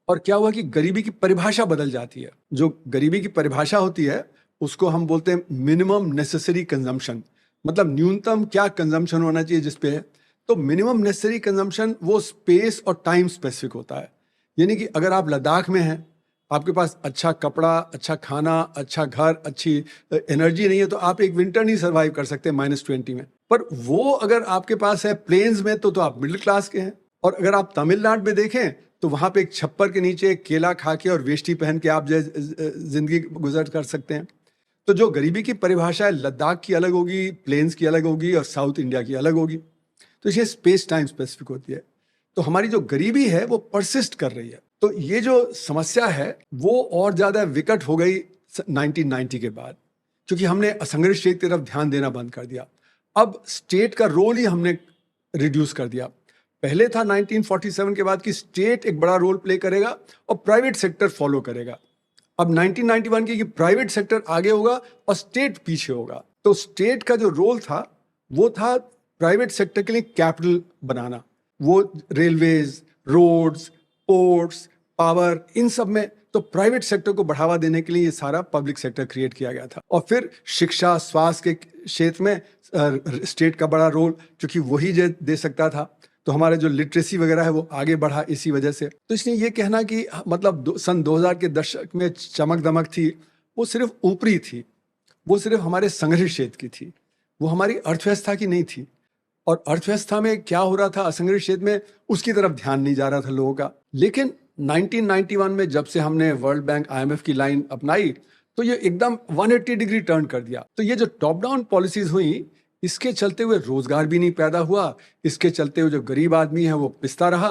और क्या हुआ कि गरीबी की परिभाषा बदल जाती है। जो गरीबी की परिभाषा होती है उसको हम बोलते हैं मिनिमम नेसेसरी कंजम्पशन, मतलब न्यूनतम क्या कंजम्पशन होना चाहिए जिस पे है। तो मिनिमम नेसेसरी कंजम्पशन वो स्पेस और टाइम स्पेसिफिक होता है। यानी कि अगर आप लद्दाख में हैं, आपके पास अच्छा कपड़ा, अच्छा खाना, अच्छा घर, अच्छी एनर्जी नहीं है, तो आप एक विंटर नहीं सर्वाइव कर सकते -20 में। पर वो अगर आपके पास है प्लेन्स में तो आप मिडिल क्लास के हैं। और अगर आप तमिलनाडु में देखें तो वहां पे एक छप्पर के नीचे एक केला खा के और वेष्टी पहन के आप जिंदगी गुजर कर सकते हैं। तो जो गरीबी की परिभाषा है लद्दाख की अलग होगी, प्लेन्स की अलग होगी और साउथ इंडिया की अलग होगी। तो ये स्पेस टाइम स्पेसिफिक होती है। तो हमारी जो गरीबी है वो परसिस्ट कर रही है। तो ये जो समस्या है वो और ज्यादा विकट हो गई 1990 के बाद, क्योंकि हमने असंगठित क्षेत्र की तरफ ध्यान देना बंद कर दिया। अब स्टेट का रोल ही हमने रिड्यूस कर दिया। पहले था 1947 के बाद कि स्टेट एक बड़ा रोल प्ले करेगा और प्राइवेट सेक्टर फॉलो करेगा। अब 1991 की कि प्राइवेट सेक्टर आगे होगा और स्टेट पीछे होगा। तो स्टेट का जो रोल था वो था प्राइवेट सेक्टर के लिए कैपिटल बनाना। वो रेलवेज, रोड्स, पोर्ट्स, पावर, इन सब में तो प्राइवेट सेक्टर को बढ़ावा देने के लिए ये सारा पब्लिक सेक्टर क्रिएट किया गया था। और फिर शिक्षा, स्वास्थ्य के क्षेत्र में स्टेट का बड़ा रोल, क्योंकि वही दे सकता था। तो हमारे जो लिटरेसी वगैरह है वो आगे बढ़ा इसी वजह से। तो इसलिए ये कहना कि मतलब सन 2000 के दशक में चमक दमक थी, वो सिर्फ ऊपरी थी, वो सिर्फ हमारे संगठित क्षेत्र की थी, वो हमारी अर्थव्यवस्था की नहीं थी। और अर्थव्यवस्था में क्या हो रहा था असंगठित क्षेत्र में, उसकी तरफ ध्यान नहीं जा रहा था लोगों का। लेकिन 1991 में जब से हमने वर्ल्ड बैंक, IMF की लाइन अपनाई तो ये एकदम 180 डिग्री टर्न कर दिया। तो ये जो टॉप डाउन पॉलिसीज हुई, इसके चलते हुए रोजगार भी नहीं पैदा हुआ, इसके चलते हुए जो गरीब आदमी है वो पिसता रहा